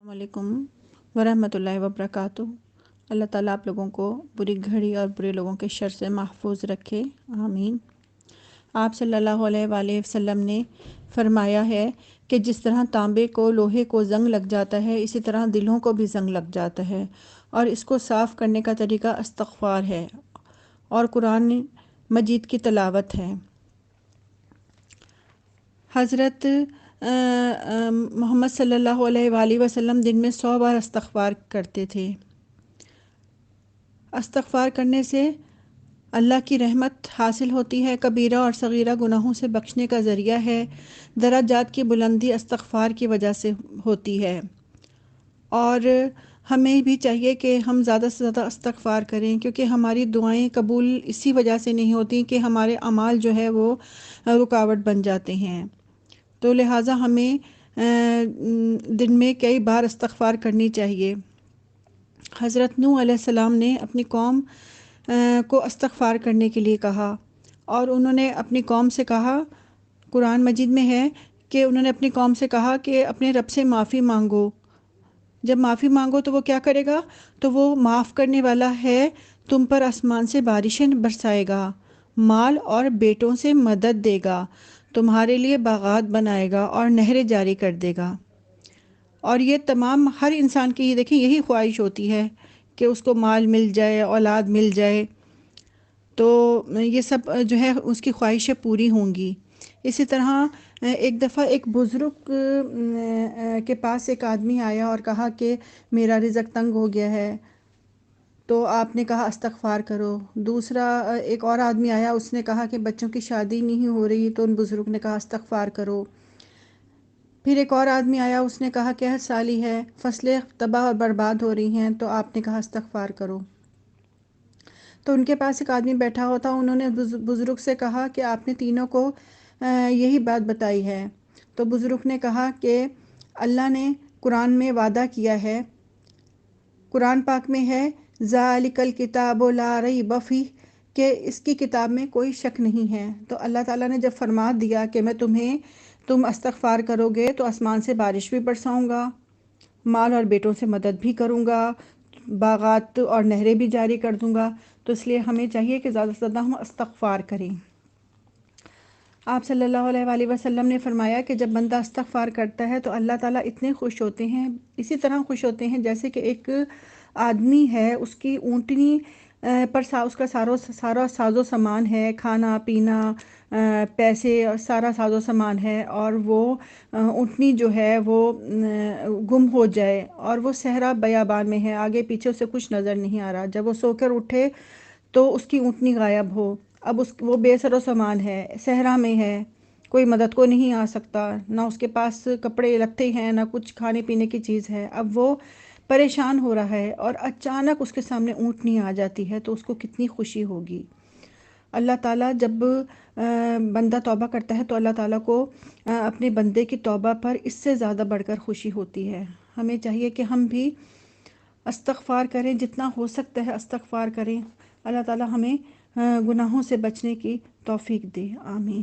السلام علیکم ورحمۃ اللہ وبرکاتہ۔ اللہ تعالیٰ آپ لوگوں کو بری گھڑی اور برے لوگوں کے شر سے محفوظ رکھے، آمین۔ آپ صلی اللہ علیہ وآلہ وسلم نے فرمایا ہے کہ جس طرح تانبے کو لوہے کو زنگ لگ جاتا ہے، اسی طرح دلوں کو بھی زنگ لگ جاتا ہے، اور اس کو صاف کرنے کا طریقہ استغفار ہے اور قرآن مجید کی تلاوت ہے۔ حضرت محمد صلی اللہ علیہ وآلہ وسلم دن میں 100 بار استغفار کرتے تھے۔ استغفار کرنے سے اللہ کی رحمت حاصل ہوتی ہے، کبیرہ اور صغیرہ گناہوں سے بخشنے کا ذریعہ ہے، درجات کی بلندی استغفار کی وجہ سے ہوتی ہے، اور ہمیں بھی چاہیے کہ ہم زیادہ سے زیادہ استغفار کریں، کیونکہ ہماری دعائیں قبول اسی وجہ سے نہیں ہوتی کہ ہمارے اعمال جو ہے وہ رکاوٹ بن جاتے ہیں۔ تو لہٰذا ہمیں دن میں کئی بار استغفار کرنی چاہیے۔ حضرت نوح علیہ السلام نے اپنی قوم کو استغفار کرنے کے لیے کہا، اور انہوں نے اپنی قوم سے کہا، قرآن مجید میں ہے کہ انہوں نے اپنی قوم سے کہا کہ اپنے رب سے معافی مانگو۔ جب معافی مانگو تو وہ کیا کرے گا؟ تو وہ معاف کرنے والا ہے، تم پر آسمان سے بارشیں برسائے گا، مال اور بیٹوں سے مدد دے گا، تمہارے لیے باغات بنائے گا اور نہریں جاری کر دے گا۔ اور یہ تمام ہر انسان کی دیکھیں یہی خواہش ہوتی ہے کہ اس کو مال مل جائے، اولاد مل جائے، تو یہ سب جو ہے اس کی خواہشیں پوری ہوں گی۔ اسی طرح ایک دفعہ ایک بزرگ کے پاس ایک آدمی آیا اور کہا کہ میرا رزق تنگ ہو گیا ہے، تو آپ نے کہا استغفار کرو۔ دوسرا ایک اور آدمی آیا، اس نے کہا کہ بچوں کی شادی نہیں ہو رہی، تو ان بزرگ نے کہا استغفار کرو۔ پھر ایک اور آدمی آیا، اس نے کہا کہ سالی ہے، فصلیں تباہ اور برباد ہو رہی ہیں، تو آپ نے کہا استغفار کرو۔ تو ان کے پاس ایک آدمی بیٹھا ہوتا، انہوں نے بزرگ سے کہا کہ آپ نے تینوں کو یہی بات بتائی ہے۔ تو بزرگ نے کہا کہ اللہ نے قرآن میں وعدہ کیا ہے، قرآن پاک میں ہے ذالک الکتاب لا ریب فیہ، کہ اس کی کتاب میں کوئی شک نہیں ہے۔ تو اللہ تعالیٰ نے جب فرما دیا کہ میں تم استغفار کرو گے تو آسمان سے بارش بھی برساؤں گا، مال اور بیٹوں سے مدد بھی کروں گا، باغات اور نہریں بھی جاری کر دوں گا، تو اس لیے ہمیں چاہیے کہ زیادہ سے زیادہ ہم استغفار کریں۔ آپ صلی اللہ علیہ وآلہ وسلم نے فرمایا کہ جب بندہ استغفار کرتا ہے تو اللہ تعالیٰ اتنے خوش ہوتے ہیں، اسی طرح خوش ہوتے ہیں جیسے کہ ایک آدمی ہے، اس کی اونٹنی پر اس کا سارا ساز و سامان ہے، کھانا پینا، پیسے اور سارا ساز و سامان ہے، اور وہ اونٹنی جو ہے وہ گم ہو جائے اور وہ صحرا بیابان میں ہے، آگے پیچھے سے کچھ نظر نہیں آ رہا، جب وہ سو کر اٹھے تو اس کی اونٹنی غائب ہو، اب وہ بے سر و سامان ہے، صحرا میں ہے، کوئی مدد کو نہیں آ سکتا، نہ اس کے پاس کپڑے لتے ہیں، نہ کچھ کھانے پینے کی چیز ہے، اب وہ پریشان ہو رہا ہے، اور اچانک اس کے سامنے اونٹنی آ جاتی ہے تو اس کو کتنی خوشی ہوگی۔ اللہ تعالیٰ جب بندہ توبہ کرتا ہے تو اللہ تعالیٰ کو اپنے بندے کی توبہ پر اس سے زیادہ بڑھ کر خوشی ہوتی ہے۔ ہمیں چاہیے کہ ہم بھی استغفار کریں، جتنا ہو سکتا ہے استغفار کریں۔ اللہ تعالیٰ ہمیں گناہوں سے بچنے کی توفیق دے، آمین۔